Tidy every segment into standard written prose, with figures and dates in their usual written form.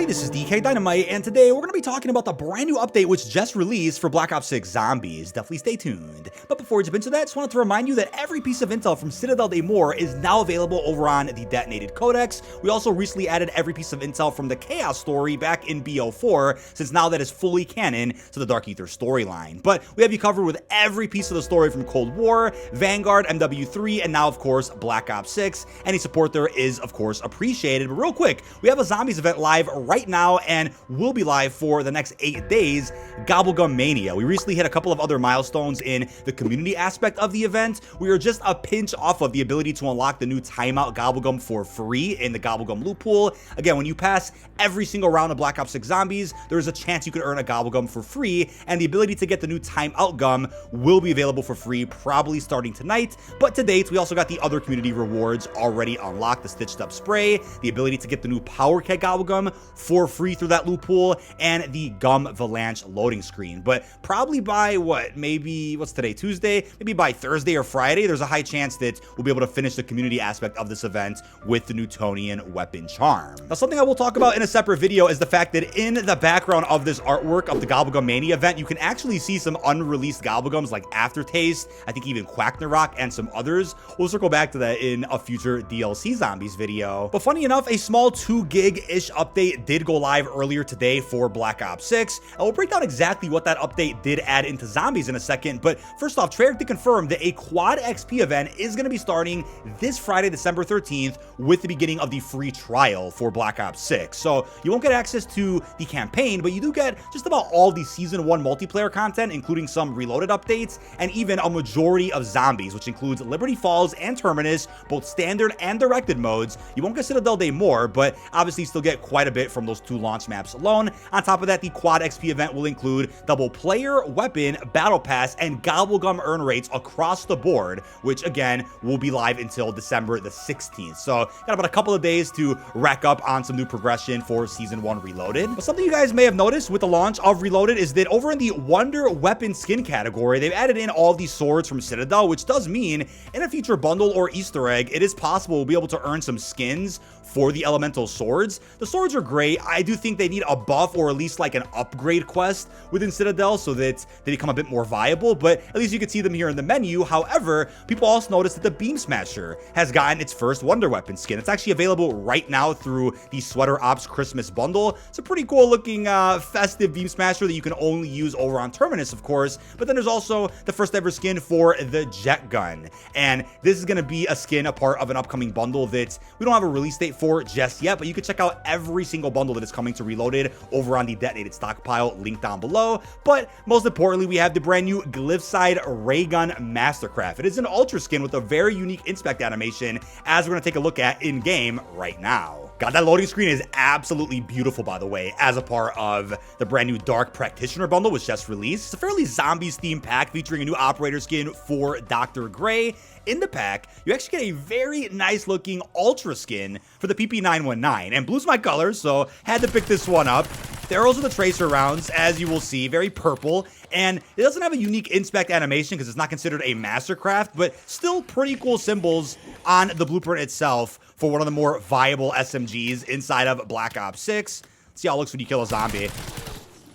everybody, this is dkdynamite, and today we're going to be talking about the brand new update which just released for Black Ops 6 Zombies. Definitely stay tuned. But before we jump into that, I just wanted to remind you that every piece of intel from Citadel Day More is now available over on the Detonated Codex. We also recently added every piece of intel from the Chaos story back in BO4, since now that is fully canon to the Dark Ether storyline. But we have you covered with every piece of the story from Cold War, Vanguard, MW3, and now of course Black Ops 6. Any support there is of course appreciated. But real quick, we have a Zombies event live right now and will be live for the next 8 days, Gobblegum Mania. We recently hit a couple of other milestones in the community aspect of the event. We are just a pinch off of the ability to unlock the new timeout Gobblegum for free in the Gobblegum loot pool. Again, when you pass every single round of Black Ops 6 Zombies, there is a chance you could earn a Gobblegum for free, and the ability to get the new timeout gum will be available for free probably starting tonight. But to date, we also got the other community rewards already unlocked: the Stitched Up Spray, the ability to get the new Power Keg Gobblegum for free through that loot pool, and the Gum Valanche loading screen. But probably by what's today, Tuesday? Maybe by Thursday or Friday, there's a high chance that we'll be able to finish the community aspect of this event with the Newtonian weapon charm. Now, something I will talk about in a separate video is the fact that in the background of this artwork of the Gobblegum Mania event, you can actually see some unreleased Gobblegums like Aftertaste, I think even Quacknarok, and some others. We'll circle back to that in a future DLC Zombies video. But funny enough, a small 2 gig-ish update did go live earlier today for Black Ops 6. And we'll break down exactly what that update did add into Zombies in a second. But first off, Treyarch did confirm that a Quad XP event is going to be starting this Friday, December 13th, with the beginning of the free trial for Black Ops 6. So you won't get access to the campaign, but you do get just about all the Season 1 multiplayer content, including some Reloaded updates, and even a majority of Zombies, which includes Liberty Falls and Terminus, both standard and directed modes. You won't get Citadel Day More, but obviously still get quite a bit from those 2 launch maps alone. On top of that, the Quad XP event will include double player, weapon, battle pass, and Gobblegum earn rates across the board, which again will be live until December the 16th. So got about a couple of days to rack up on some new progression for Season 1 Reloaded. But something you guys may have noticed with the launch of Reloaded is that over in the Wonder Weapon skin category, they've added in all these swords from Citadel, which does mean in a future bundle or Easter egg, it is possible we'll be able to earn some skins for the elemental swords. The swords are great. I do think they need a buff or at least like an upgrade quest within Citadel so that they become a bit more viable, but at least you can see them here in the menu. However, people also noticed that the Beam Smasher has gotten its first Wonder Weapon skin. It's actually available right now through the Sweater Ops Christmas bundle. It's a pretty cool looking festive Beam Smasher that you can only use over on Terminus, of course, but then there's also the first ever skin for the Jet Gun, and this is going to be a skin, a part of an upcoming bundle that we don't have a release date for just yet, but you can check out every single bundle that is coming to Reloaded over on the Detonated Stockpile, link down below. But most importantly, we have the brand new Glyphside Raygun Mastercraft. It is an ultra skin with a very unique inspect animation, as we're going to take a look at in game right now. God, that loading screen is absolutely beautiful, by the way, as a part of the brand new Dark Practitioner bundle, which just released. It's a fairly Zombies themed pack featuring a new operator skin for Dr. Gray. In the pack, you actually get a very nice looking ultra skin for the PP919, and blue's my color, so had to pick this one up. The arrows are the tracer rounds, as you will see, very purple, and it doesn't have a unique inspect animation because it's not considered a mastercraft, but still pretty cool symbols on the blueprint itself for one of the more viable SMGs inside of Black Ops 6. Let's see how it looks when you kill a zombie.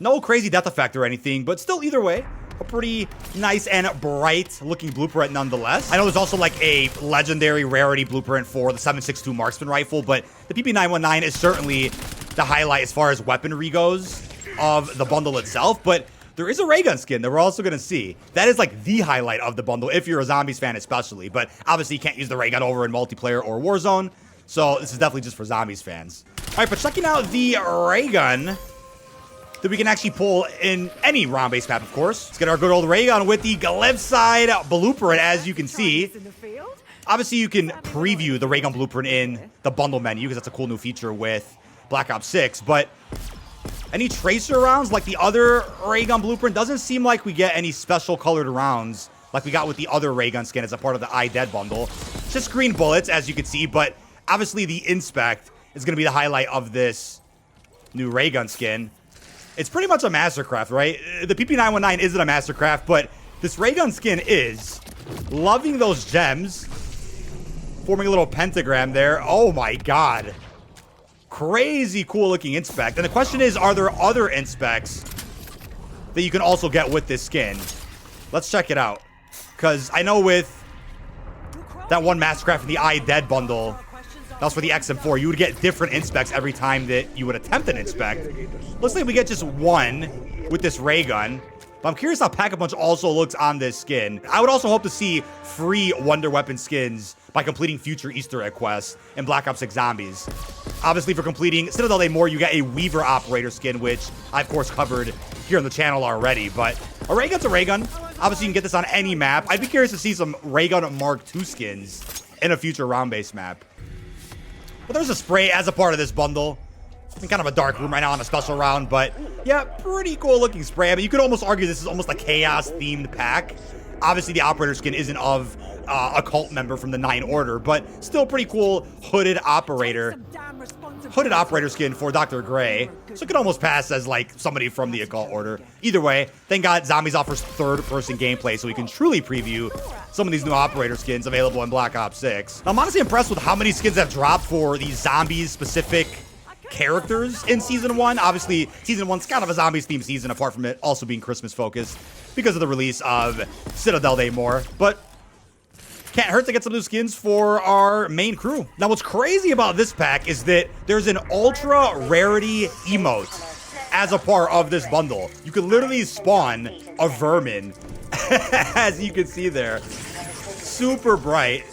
No crazy death effect or anything, but still either way, a pretty nice and bright looking blueprint nonetheless. I know there's also like a legendary rarity blueprint for the 7.62 marksman rifle, but the PP919 is certainly the highlight as far as weaponry goes of the bundle itself. But there is a Raygun skin that we're also going to see. That is like the highlight of the bundle if you're a Zombies fan especially, but obviously you can't use the Raygun over in multiplayer or Warzone, so this is definitely just for Zombies fans. All right, but checking out the Raygun that we can actually pull in any round-based map, of course. Let's get our good old Raygun with the Glyphside blueprint, as you can see. Obviously, you can preview the Raygun blueprint in the bundle menu, because that's a cool new feature with Black Ops 6, but any tracer rounds like the other Raygun blueprint doesn't seem like we get any special colored rounds like we got with the other Raygun skin as a part of the iDead bundle. Just green bullets, as you can see, but obviously the inspect is going to be the highlight of this new Raygun skin. It's pretty much a mastercraft, right? The PP919 isn't a mastercraft, but this Raygun skin is. Loving those gems. Forming a little pentagram there. Oh my god. Crazy cool looking inspect. And the question is, are there other inspects that you can also get with this skin? Let's check it out. Because I know with that one Mastercraft in the I Dead bundle, that was for the XM4, you would get different inspects every time that you would attempt an inspect. Looks like we get just one with this Raygun. But I'm curious how Pack-a-Punch also looks on this skin. I would also hope to see free Wonder Weapon skins by completing future Easter egg quests in Black Ops 6 Zombies. Obviously, for completing Citadel Day More, you get a Weaver Operator skin, which I, of course, covered here on the channel already. But a Raygun's a Raygun. Obviously, you can get this on any map. I'd be curious to see some Raygun Mark II skins in a future round-based map. But there's a spray as a part of this bundle. In kind of a dark room right now on a special round, but yeah, pretty cool looking spray. I mean, you could almost argue this is almost a chaos themed pack. Obviously, the operator skin isn't of a cult member from the 9 Order, but still pretty cool hooded operator skin for Dr. Gray. So it could almost pass as like somebody from the occult order. Either way, thank God Zombies offers third-person gameplay so we can truly preview some of these new operator skins available in Black Ops 6. Now, I'm honestly impressed with how many skins have dropped for these zombies-specific characters in Season 1. Obviously, Season 1's kind of a zombies-themed season, apart from it also being Christmas-focused because of the release of Citadel Day More. But can't hurt to get some new skins for our main crew. Now, what's crazy about this pack is that there's an ultra rarity emote as a part of this bundle. You can literally spawn a vermin, as you can see there. Super bright.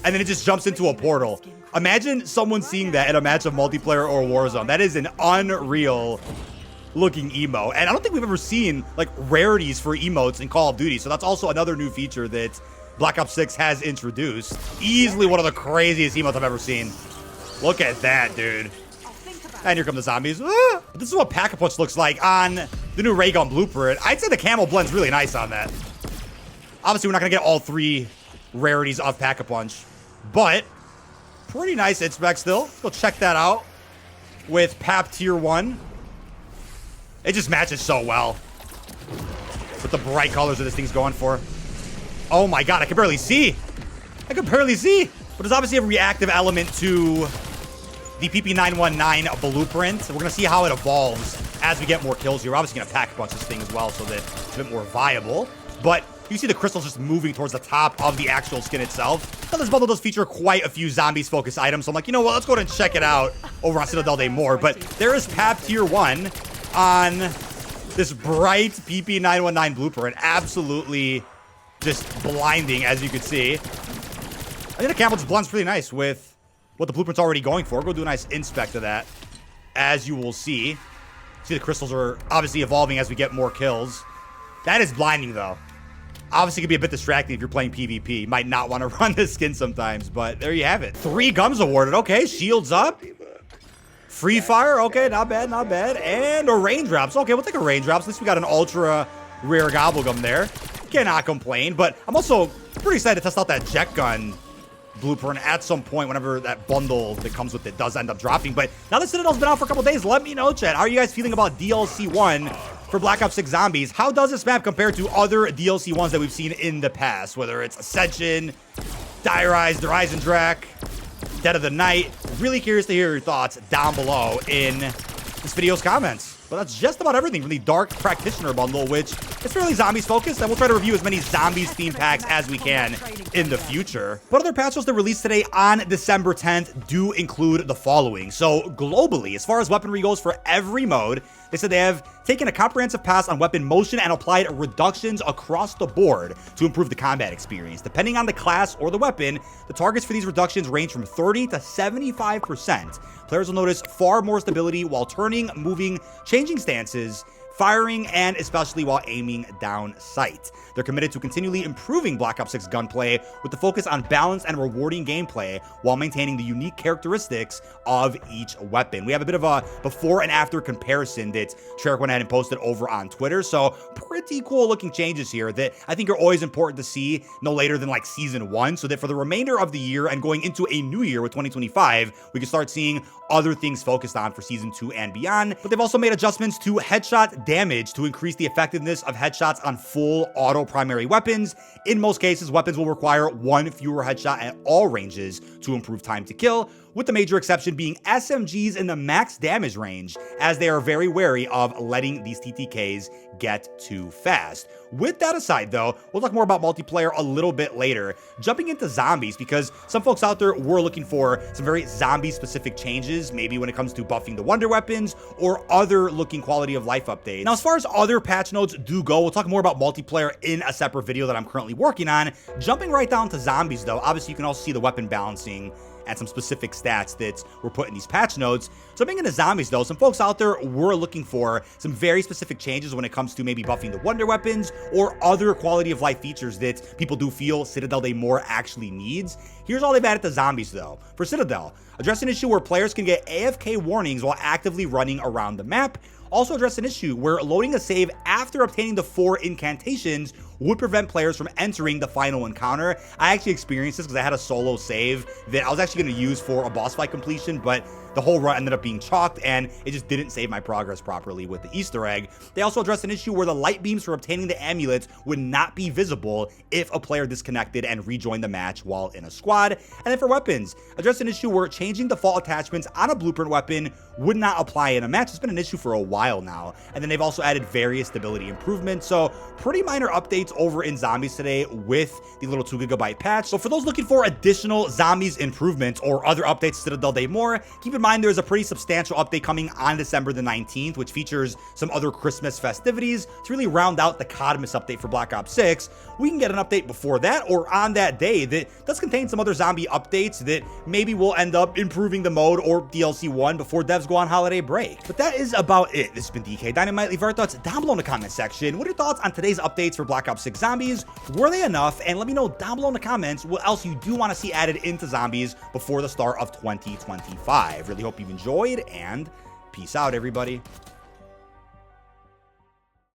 And then it just jumps into a portal. Imagine someone seeing that in a match of multiplayer or Warzone. That is an unreal looking emote. And I don't think we've ever seen like rarities for emotes in Call of Duty. So that's also another new feature that Black Ops 6 has introduced. Easily one of the craziest emotes I've ever seen. Look at that, dude. And here come the zombies. Ah! This is what Pack-a-Punch looks like on the new Raygun blueprint. I'd say the camo blends really nice on that. Obviously, we're not going to get all 3 rarities of Pack-a-Punch, but pretty nice inspect still. Let's go check that out with PAP Tier 1. It just matches so well with the bright colors that this thing's going for. Oh my god, I can barely see. I can barely see. But there's obviously a reactive element to the PP919 blueprint. We're going to see how it evolves as we get more kills here. We're obviously going to pack a bunch of this thing as well so that it's a bit more viable. But you see the crystals just moving towards the top of the actual skin itself. Now, this bundle does feature quite a few zombies-focused items, so I'm like, you know what, let's go ahead and check it out over on Citadel Day More. But there is PAP Tier 1 on this bright PP919 blueprint. Absolutely just blinding, as you can see. I think the camo just blends pretty nice with what the blueprint's already going for. Go do a nice inspect of that, as you will see. See, the crystals are obviously evolving as we get more kills. That is blinding, though. Obviously, it can be a bit distracting if you're playing PvP. You might not want to run this skin sometimes, but there you have it. 3 gums awarded. Okay, shields up. Free fire. Okay, not bad, not bad. And a raindrops. Okay, we'll take a raindrops. At least we got an ultra rare Gobblegum there. Cannot complain, but I'm also pretty excited to test out that jet gun blueprint at some point whenever that bundle that comes with it does end up dropping. But now that Citadel's been out for a couple days, let me know, chat. How are you guys feeling about DLC 1 for Black Ops 6 Zombies? How does this map compare to other DLC 1s that we've seen in the past? Whether it's Ascension, Die Rise, The Rise and Drac, Dead of the Night. Really curious to hear your thoughts down below in this video's comments. But that's just about everything from the Dark Practitioner bundle, which is fairly zombies focused, and we'll try to review as many zombies themed packs as we can in the future. But other patches that released today on December 10th do include the following. So globally, as far as weaponry goes for every mode, they said they have taken a comprehensive pass on weapon motion and applied reductions across the board to improve the combat experience. Depending on the class or the weapon, the targets for these reductions range from 30 to 75%. Players will notice far more stability while turning, moving, changing stances, firing, and especially while aiming down sight. They're committed to continually improving Black Ops 6 gunplay with the focus on balanced and rewarding gameplay while maintaining the unique characteristics of each weapon. We have a bit of a before and after comparison that Treyarch went ahead and posted over on Twitter, so pretty cool looking changes here that I think are always important to see no later than like Season 1, so that for the remainder of the year and going into a new year with 2025, we can start seeing other things focused on for Season 2 and beyond. But they've also made adjustments to headshot damage to increase the effectiveness of headshots on full auto primary weapons. In most cases, weapons will require one fewer headshot at all ranges to improve time to kill, with the major exception being SMGs in the max damage range, as they are very wary of letting these TTKs get too fast. With that aside though, we'll talk more about multiplayer a little bit later. Jumping into zombies, because some folks out there were looking for some very zombie specific changes, maybe when it comes to buffing the wonder weapons or other looking quality of life updates. Now, as far as other patch notes do go, we'll talk more about multiplayer in a separate video that I'm currently working on. Jumping right down to zombies though, obviously you can also see the weapon balancing and some specific stats that were put in these patch notes. Jumping into zombies though, some folks out there were looking for some very specific changes when it comes to maybe buffing the wonder weapons or other quality of life features that people do feel Citadel Day more actually needs. Here's all they've added to zombies though. For Citadel, address an issue where players can get AFK warnings while actively running around the map. Also address an issue where loading a save after obtaining the 4 incantations would prevent players from entering the final encounter. I actually experienced this because I had a solo save that I was actually going to use for a boss fight completion, but the whole run ended up being chalked and it just didn't save my progress properly with the Easter egg. They also addressed an issue where the light beams for obtaining the amulets would not be visible if a player disconnected and rejoined the match while in a squad. And then for weapons, addressed an issue where changing default attachments on a blueprint weapon would not apply in a match. It's been an issue for a while now. And then they've also added various stability improvements. So pretty minor updates over in zombies today with the little 2 GB patch. So for those looking for additional zombies improvements or other updates to Citadel Day more, keep in mind there's a pretty substantial update coming on December the 19th, which features some other Christmas festivities to really round out the Codmas update for Black Ops 6. We can get an update before that or on that day that does contain some other zombie updates that maybe will end up improving the mode or DLC 1 before devs go on holiday break. But that is about it. This has been dkdynamite. Leave our thoughts down below in the comment section. What are your thoughts on today's updates for Black Ops 6 zombies? Were they enough? And let me know down below in the comments what else you do want to see added into zombies before the start of 2025. Really hope you've enjoyed, and peace out, everybody.